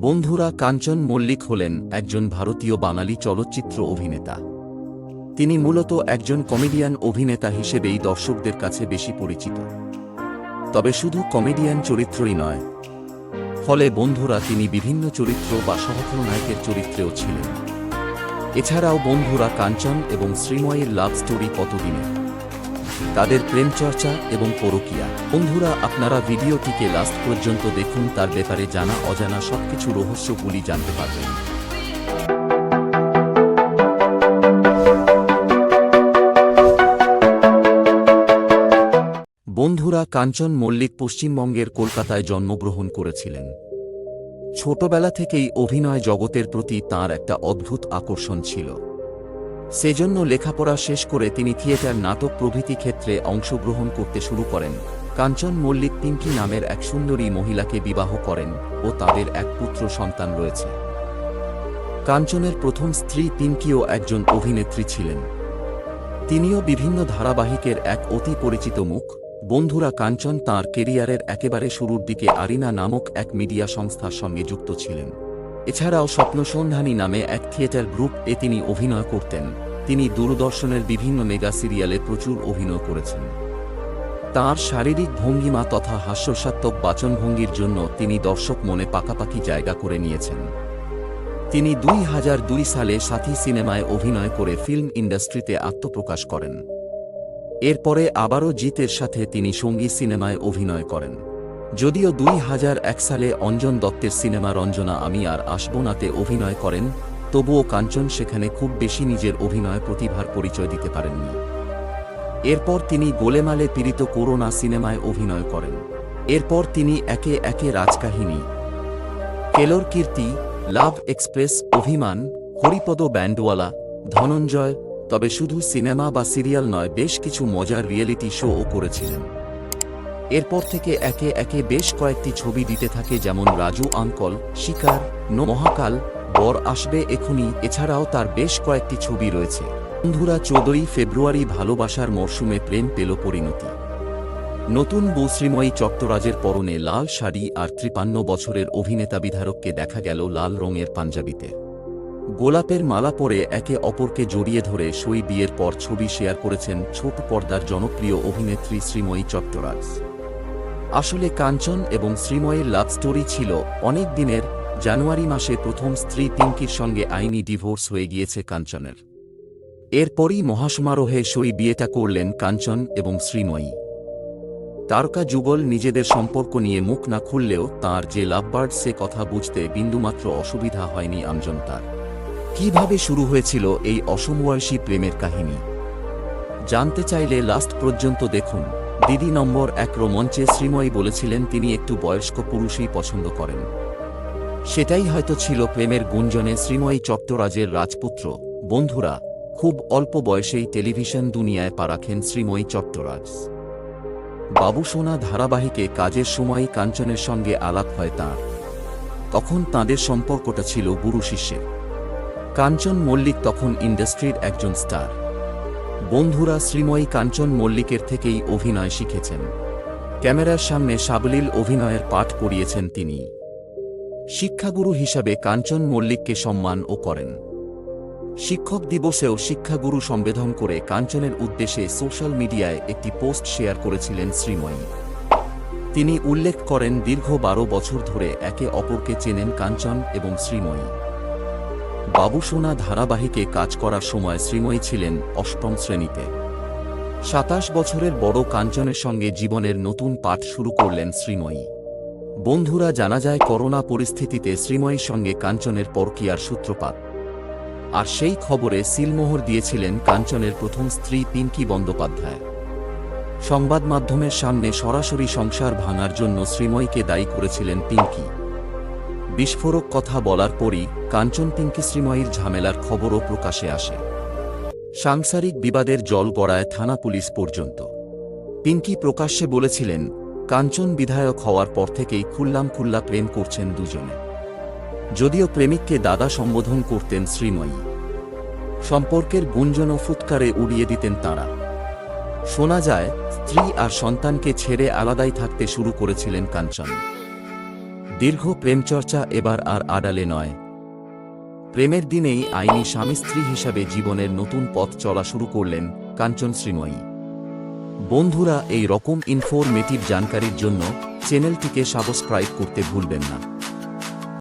বন্ধুরা, কাঞ্চন মল্লিক হলেন একজন ভারতীয় বাঙালি চলচ্চিত্র অভিনেতা। তিনি মূলত একজন কমেডিয়ান অভিনেতা হিসেবেই দর্শকদের কাছে বেশি পরিচিত। তবে শুধু কমেডিয়ান চরিত্রই নয়, ফলে বন্ধুরা তিনি বিভিন্ন চরিত্র বা সহখলনায়কের চরিত্রেও ছিলেন। এছাড়াও বন্ধুরা কাঞ্চন এবং শ্রীময়ীর লাভ স্টোরি কতদিনে, তাদের প্রেমচর্চা এবং পরকীয়া। বন্ধুরা, আপনারা ভিডিওটিকে লাস্ট পর্যন্ত দেখুন, তার ব্যাপারে জানা অজানা সবকিছু রহস্যগুলি জানতে পারবেন। বন্ধুরা, কাঞ্চন মল্লিক পশ্চিমবঙ্গের কলকাতায় জন্মগ্রহণ করেছিলেন। ছোটবেলা থেকেই অভিনয় জগতের প্রতি তাঁর একটা অদ্ভুত আকর্ষণ ছিল। সেজন্য লেখাপড়া শেষ করে তিনি থিয়েটার, নাটক প্রভৃতি ক্ষেত্রে অংশগ্রহণ করতে শুরু করেন। কাঞ্চন মল্লিক পিঙ্কি নামের এক সুন্দরী মহিলাকে বিবাহ করেন ও তাদের এক পুত্র সন্তান রয়েছে। কাঞ্চনের প্রথম স্ত্রী পিঙ্কিও একজন অভিনেত্রী ছিলেন। তিনিও বিভিন্ন ধারাবাহিকের এক অতি পরিচিত মুখ। বন্ধুরা, কাঞ্চন তাঁর কেরিয়ারের একেবারে শুরুর দিকে আরিনা নামক এক মিডিয়া সংস্থার সঙ্গে যুক্ত ছিলেন। এছাড়াও স্বপ্নসন্ধানী নামে এক থিয়েটার গ্রুপ এ তিনি অভিনয় করতেন। তিনি দূরদর্শনের বিভিন্ন মেগা সিরিয়ালে প্রচুর অভিনয় করেছেন। তাঁর শারীরিক ভঙ্গিমা তথা হাস্যসাত্মক বাচনভঙ্গির জন্য তিনি দর্শক মনে পাকাপাকি জায়গা করে নিয়েছেন। তিনি 2002 সালে সাথী সিনেমায় অভিনয় করে ফিল্ম ইন্ডাস্ট্রিতে আত্মপ্রকাশ করেন। এরপরে আবারও জিতের সাথে তিনি সঙ্গী সিনেমায় অভিনয় করেন। যদিও 2001 সালে অঞ্জন দত্তের সিনেমা রঞ্জনা আমি আর আসব নাতে অভিনয় করেন, তবুও কাঞ্চন সেখানে খুব বেশি নিজের অভিনয় প্রতিভার পরিচয় দিতে পারেননি। এরপর তিনি গোলেমালে পীড়িত করোনা সিনেমায় অভিনয় করেন। এরপর তিনি একে একে রাজকাহিনী, কেলোর কীর্তি, লাভ এক্সপ্রেস, অভিমান, হরিপদ ব্যান্ডওয়ালা, ধনঞ্জয়, তবে শুধু সিনেমা বা সিরিয়াল নয়, বেশ কিছু মজার রিয়েলিটি শোও করেছিলেন। এরপর থেকে একে একে বেশ কয়েকটি ছবি দিতে থাকে, যেমন রাজু আঙ্কল, শিকার, মহাকাল, বর আসবে এখুনি। এছাড়াও তার বেশ কয়েকটি ছবি রয়েছে। বন্ধুরা, 14 ফেব্রুয়ারি ভালোবাসার মরশুমে প্রেম পেল পরিণতি। নতুন বউ শ্রীময়ী চট্টরাজের পরনে লাল শাড়ি আর 53 বছরের অভিনেতা বিধারককে দেখা গেল লাল রঙের পাঞ্জাবিতে। গোলাপের মালা পরে একে অপরকে জড়িয়ে ধরে সই বিয়ের পর ছবি শেয়ার করেছেন ছোট পর্দার জনপ্রিয় অভিনেত্রী শ্রীময়ী চট্টরাজ। আসলে কাঞ্চন এবং শ্রীময়ীর লাভ স্টোরি ছিল অনেক দিনের। জানুয়ারি মাসে প্রথম স্ত্রী পিঙ্কির সঙ্গে আইনি ডিভোর্স হয়ে গিয়েছে কাঞ্চনের। এরপরই মহাসমারোহে সই বিয়েটা করলেন কাঞ্চন এবং শ্রীময়ী। তারকা যুগল নিজেদের সম্পর্ক নিয়ে মুখ না খুললেও তাঁর যে লাভবার্ড, সে কথা বুঝতে বিন্দুমাত্র অসুবিধা হয়নি আমজনতার। কিভাবে শুরু হয়েছিল এই অসমবয়সী প্রেমের কাহিনী জানতে চাইলে লাস্ট পর্যন্ত দেখুন। দিদি নম্বর 1 মঞ্চে শ্রীময়ী বলেছিলেন তিনি একটু বয়স্ক পুরুষই পছন্দ করেন। সেটাই হয়তো ছিল প্রেমের গুঞ্জনে শ্রীময়ী চট্টরাজের রাজপুত্র। বন্ধুরা, খুব অল্প বয়সেই টেলিভিশন দুনিয়ায় পা রাখেন শ্রীময়ী চট্টরাজ। বাবুসোনা ধারাবাহিকে কাজের সময়ই কাঞ্চনের সঙ্গে আলাপ হয় তাঁর। তখন তাঁদের সম্পর্কটা ছিল গুরু শিষ্যের। কাঞ্চন মল্লিক তখন ইন্ডাস্ট্রির একজন স্টার। বন্ধুরা, শ্রীময়ী কাঞ্চন মল্লিকের থেকেই অভিনয় শিখেছেন। ক্যামেরার সামনে সাবলীল অভিনয়ের পাঠ করিয়েছেন তিনি। শিক্ষাগুরু হিসাবে কাঞ্চন মল্লিককে সম্মানও করেন। শিক্ষক দিবসেও শিক্ষাগুরু সম্বোধন করে কাঞ্চনের উদ্দেশ্যে সোশ্যাল মিডিয়ায় একটি পোস্ট শেয়ার করেছিলেন শ্রীময়ী। তিনি উল্লেখ করেন দীর্ঘ 12 বছর ধরে একে অপরকে চেনেন কাঞ্চন এবং শ্রীময়ী। বাবুসোনা ধারাবাহিকে কাজ করার সময় শ্রীময়ী ছিলেন 8ম শ্রেণীতে। 27 বছরের বড় কাঞ্চনের সঙ্গে জীবনের নতুন পাঠ শুরু করলেন শ্রীময়ী। বন্ধুরা, জানা যায় করোনা পরিস্থিতিতে শ্রীময়ীর সঙ্গে কাঞ্চনের পরকীয়ার সূত্রপাত। আর সেই খবরে সিলমোহর দিয়েছিলেন কাঞ্চনের প্রথম স্ত্রী পিঙ্কি বন্দ্যোপাধ্যায়। সংবাদ মাধ্যমের সামনে সরাসরি সংসার ভাঙার জন্য শ্রীময়ীকে দায়ী করেছিলেন পিঙ্কি। বিস্ফোরক কথা বলার পরই কাঞ্চন পিঙ্কি শ্রীময়ীর ঝামেলার খবরও প্রকাশে আসে। সাংসারিক বিবাদের জল গড়ায় থানা পুলিশ পর্যন্ত। পিঙ্কি প্রকাশ্যে বলেছিলেন কাঞ্চন বিধায়ক হওয়ার পর থেকেই খুল্লা প্রেম করছেন দুজনে। যদিও প্রেমিককে দাদা সম্বোধন করতেন শ্রীময়ী। সম্পর্কের গুঞ্জনও ফুৎকারে উড়িয়ে দিতেন তাঁরা। শোনা যায় স্ত্রী আর সন্তানকে ছেড়ে আলাদাই থাকতে শুরু করেছিলেন কাঞ্চন। দীর্ঘ প্রেমচর্চা এবার আর আড়ালে নয়। প্রেমের দিনেই আইনি স্বামী স্ত্রী হিসাবে জীবনের নতুন পথ চলা শুরু করলেন কাঞ্চন শ্রীময়ী। বন্ধুরা, এই রকম ইনফরমেটিভ জানকারির জন্য চ্যানেলটিকে সাবস্ক্রাইব করতে ভুলবেন না।